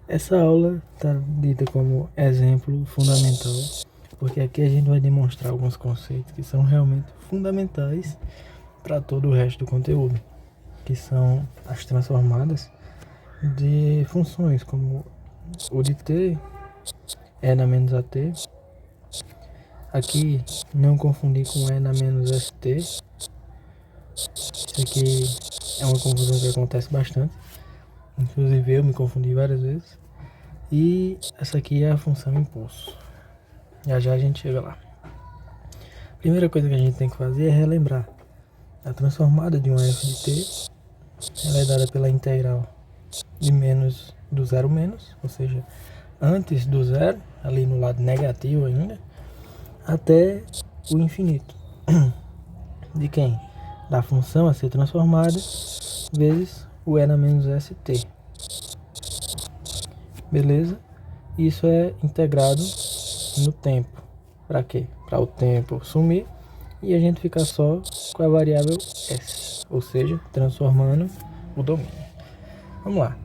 Essa aula está dita como exemplo fundamental, porque aqui a gente vai demonstrar alguns conceitos que são realmente fundamentais para todo o resto do conteúdo, que são as transformadas de funções, como o de t, e na menos at. Aqui não confundir com e na menos st. Isso aqui é uma confusão que acontece bastante, inclusive eu me confundi várias vezes. E essa aqui é a função impulso. Já já a gente chega lá. Primeira coisa que a gente tem que fazer é relembrar. A transformada de uma f de t, ela é dada pela integral de menos do zero menos, ou seja, antes do zero, ali no lado negativo ainda, até o infinito. De quem? Da função a ser transformada vezes o e na menos st. Beleza? Isso é integrado no tempo. Para quê? Para o tempo sumir e a gente ficar só com a variável s, ou seja, transformando o domínio. Vamos lá.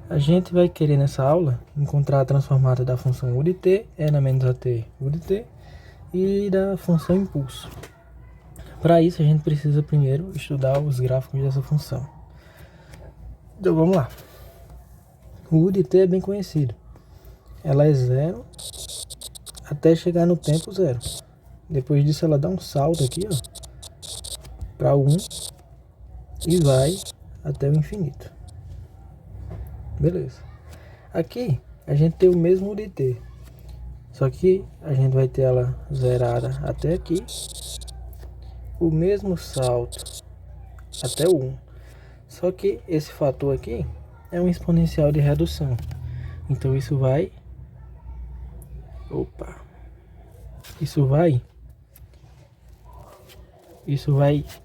A gente vai querer nessa aula encontrar a transformada da função u de t, e na menos at u de t, e da função impulso. Para isso a gente precisa primeiro estudar os gráficos dessa função. Então vamos lá. O u de t é bem conhecido. Ela é zero até chegar no tempo zero. Depois disso ela dá um salto aqui, ó, para 1 e vai até o infinito. Beleza. Aqui a gente tem o mesmo de t, só que a gente vai ter ela zerada até aqui, o mesmo salto até o 1. Só que esse fator aqui é um exponencial de redução. Então isso vai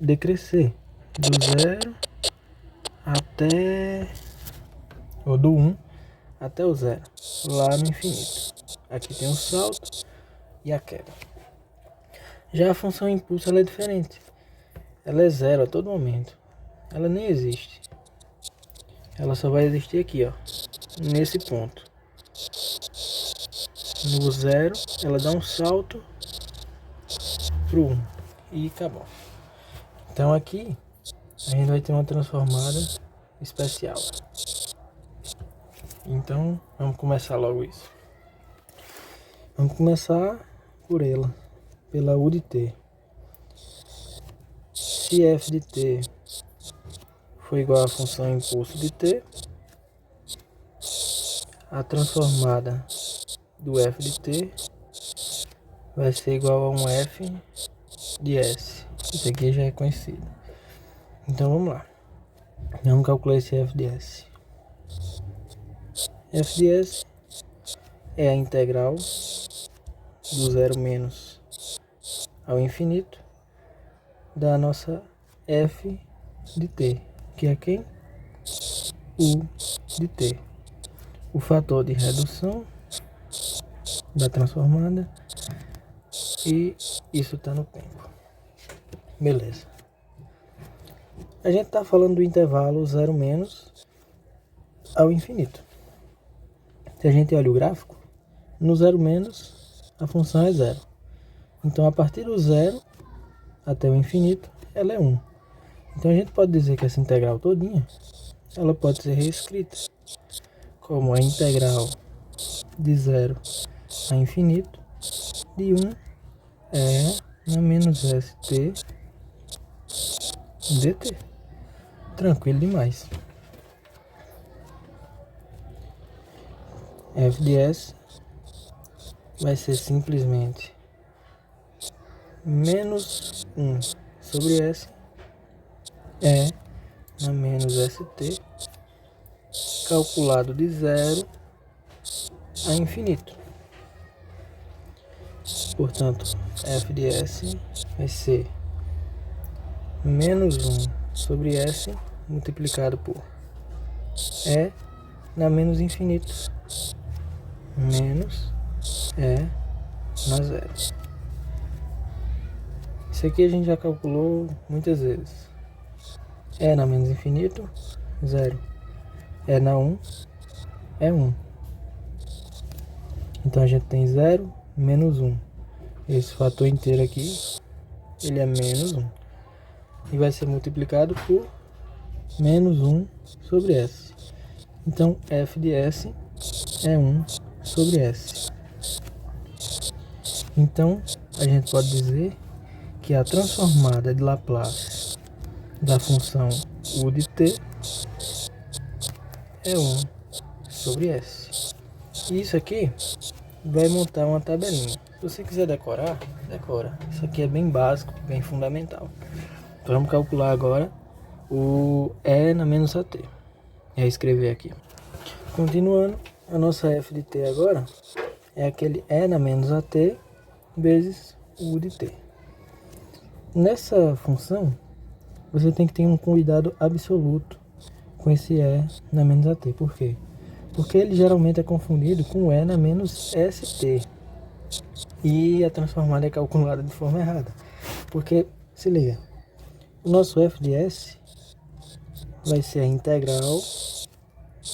decrescer do zero até ou do 1 até o zero, lá no infinito. Aqui tem um salto e a queda. Já a função impulso ela é diferente. Ela é zero a todo momento. Ela nem existe. Ela só vai existir aqui, ó, nesse ponto. No zero, ela dá um salto pro 1 e acabou. Então aqui a gente vai ter uma transformada especial. Então vamos começar logo isso. Vamos começar por ela, pela u de t. Se f de t for igual à função impulso de t, a transformada do f de t vai ser igual a um f de s. Isso aqui já é conhecido. Então vamos lá. Vamos calcular esse f de s. F de s é a integral do zero menos ao infinito da nossa f de t, que é quem? U de t. O fator de redução da transformada, e isso está no tempo. Beleza. A gente está falando do intervalo zero menos ao infinito. Se a gente olha o gráfico, no zero menos a função é zero. Então a partir do zero até o infinito ela é 1. Então a gente pode dizer que essa integral todinha ela pode ser reescrita como a integral de zero a infinito de 1 é na menos st dt. Tranquilo demais. F de s vai ser simplesmente menos 1 sobre s é na menos st calculado de zero a infinito. Portanto, f de s vai ser menos 1 sobre s multiplicado por e na menos infinito menos e na zero. Isso aqui a gente já calculou muitas vezes. E na menos infinito, zero. E na 1 é 1. Então a gente tem 0, menos 1. Esse fator inteiro aqui, ele é menos 1. E vai ser multiplicado por menos 1 sobre S. Então f de S é 1 sobre S. Então a gente pode dizer que a transformada de Laplace da função u de t é 1 sobre S. E isso aqui vai montar uma tabelinha. Se você quiser decorar, decora. Isso aqui é bem básico, bem fundamental. Então vamos calcular agora o E na menos AT. É escrever aqui. Continuando, a nossa f de t agora é aquele E na menos AT vezes u de t. Nessa função, você tem que ter um cuidado absoluto com esse E na menos AT. Por quê? Porque ele geralmente é confundido com E na menos ST. E a transformada é calculada de forma errada. Porque, se liga, o nosso f de S vai ser a integral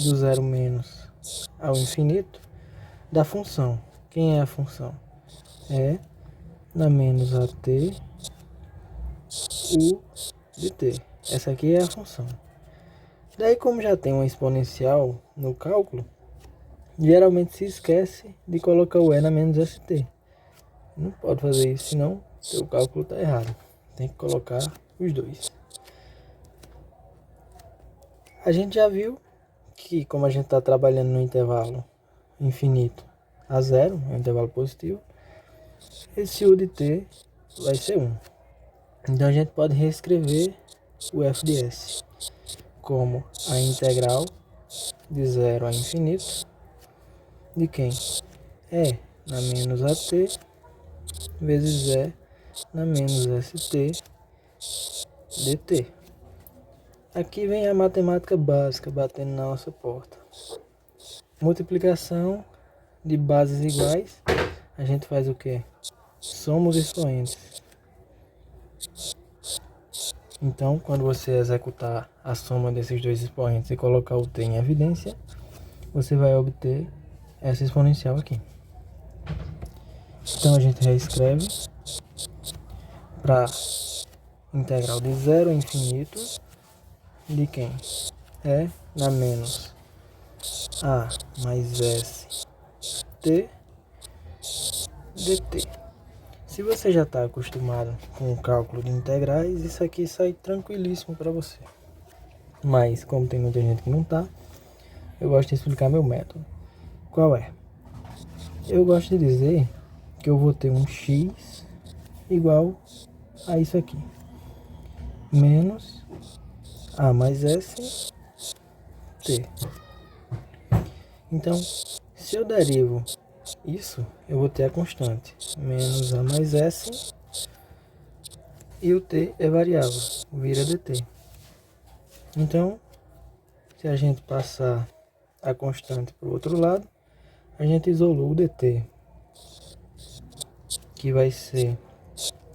do 0 menos ao infinito da função. Quem é a função? É na menos AT u de t. Essa aqui é a função. Daí, como já tem uma exponencial no cálculo, geralmente se esquece de colocar o E na menos ST. Não pode fazer isso, senão o cálculo está errado. Tem que colocar os dois. A gente já viu que, como a gente está trabalhando no intervalo infinito a zero, é um intervalo positivo, esse u de t vai ser 1. Então a gente pode reescrever o f de S como a integral de 0 a infinito de quem? E na menos AT vezes E na menos ST dt. Aqui vem a matemática básica batendo na nossa porta. Multiplicação de bases iguais, a gente faz o quê? Soma os expoentes. Então, quando você executar a soma desses dois expoentes e colocar o t em evidência, você vai obter essa exponencial aqui. Então, a gente reescreve para integral de 0 a infinito de quem? É na menos a mais s t dt. Se você já está acostumado com o cálculo de integrais, isso aqui sai tranquilíssimo para você. Mas, como tem muita gente que não está, eu gosto de explicar meu método. Qual é? Eu gosto de dizer que eu vou ter um x igual a isso aqui. Menos a mais s t. Então, se eu derivo isso, eu vou ter a constante. Menos a mais s e o t é variável, vira dt. Então, se a gente passar a constante para o outro lado, a gente isolou o dt, que vai ser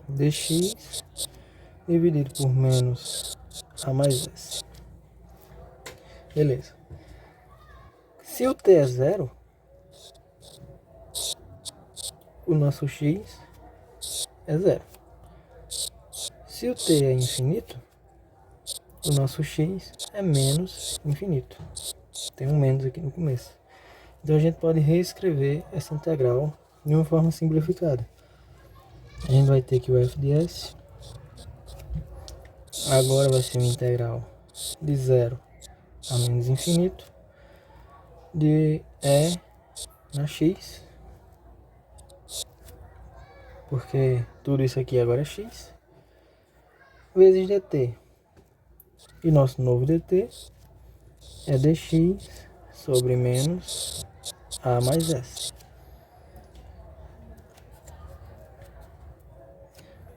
dx dividido por menos a mais s. Beleza. Se o t é zero, o nosso x é zero. Se o t é infinito, o nosso x é menos infinito. Tem um menos aqui no começo. Então a gente pode reescrever essa integral de uma forma simplificada. A gente vai ter que o f de S agora vai ser uma integral de 0 a menos infinito de E na x, porque tudo isso aqui agora é x, vezes dt. E nosso novo dt é dx sobre menos a mais s.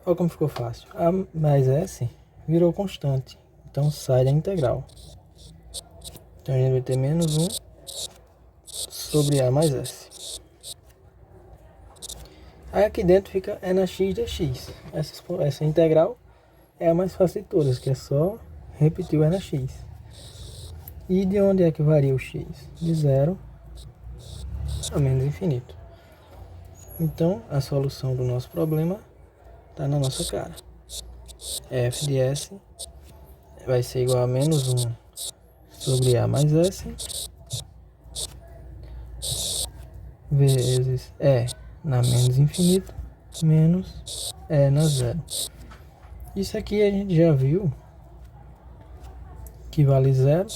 Olha como ficou fácil. A mais s virou constante, então sai da integral. Então a gente vai ter menos 1 sobre a mais s. Aí aqui dentro fica e na x dx. Essa integral é a mais fácil de todas, que é só repetir o e na x. E de onde é que varia o x? De 0 a menos infinito. Então, a solução do nosso problema está na nossa cara. F de S vai ser igual a menos 1 sobre A mais S vezes E na menos infinito menos E na zero. Isso aqui a gente já viu que vale 0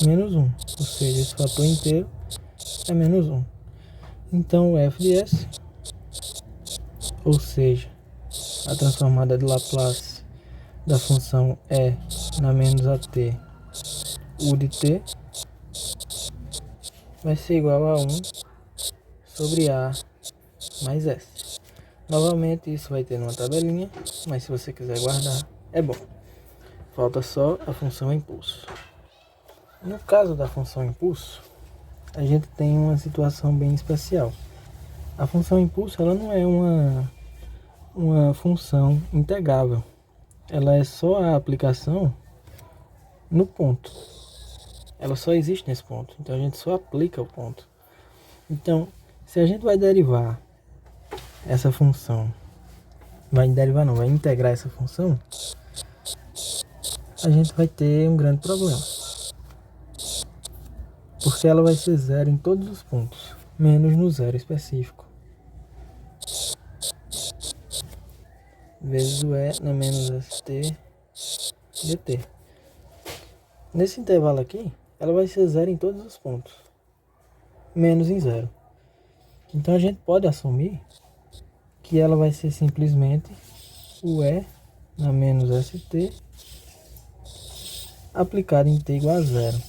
menos 1, ou seja, esse fator inteiro é menos 1. Então o f de S, ou seja, a transformada de Laplace da função E na menos AT U de T vai ser igual a 1 sobre A mais S. Novamente isso vai ter numa tabelinha, mas se você quiser guardar, é bom. Falta só a função impulso. No caso da função impulso, a gente tem uma situação bem especial. A função impulso ela não é uma função integrável. Ela é só a aplicação no ponto. Ela só existe nesse ponto. Então a gente só aplica o ponto. Então, se a gente vai derivar essa função, vai integrar essa função, a gente vai ter um grande problema. Porque ela vai ser zero em todos os pontos, menos no zero específico. Vezes o E na menos ST dt. Nesse intervalo aqui, ela vai ser zero em todos os pontos, menos em zero. Então a gente pode assumir que ela vai ser simplesmente o E na menos ST aplicado em t igual a zero.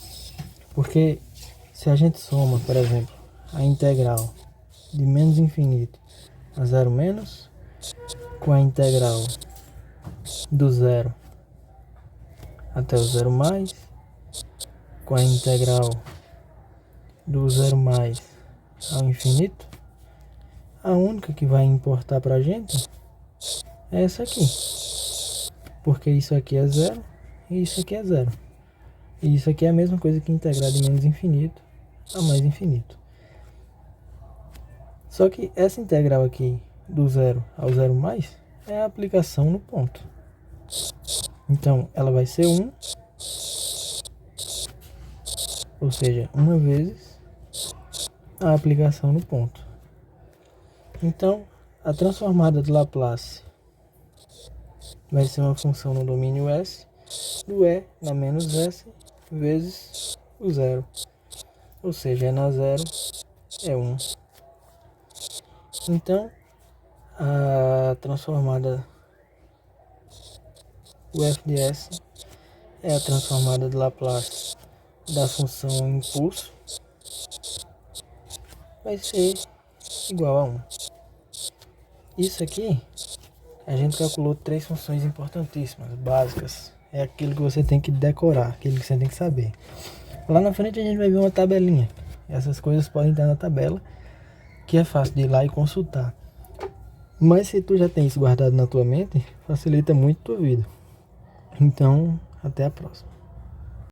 Porque se a gente soma, por exemplo, a integral de menos infinito a zero menos com a integral do zero até o zero mais, com a integral do zero mais ao infinito, a única que vai importar para a gente é essa aqui. Porque isso aqui é zero e isso aqui é zero. E isso aqui é a mesma coisa que integrar de menos infinito a mais infinito. Só que essa integral aqui do zero ao zero mais é a aplicação no ponto. Então ela vai ser 1, ou seja, uma vezes a aplicação no ponto. Então a transformada de Laplace vai ser uma função no domínio S do E na menos S vezes o zero. Ou seja, E na zero é 1. Então, a transformada, o f de S é a transformada de Laplace da função impulso, vai ser igual a 1. Isso aqui, a gente calculou 3 funções importantíssimas, básicas. É aquilo que você tem que decorar, aquilo que você tem que saber. Lá na frente a gente vai ver uma tabelinha. Essas coisas podem estar na tabela, que é fácil de ir lá e consultar. Mas se tu já tem isso guardado na tua mente, facilita muito a tua vida. Então, até a próxima.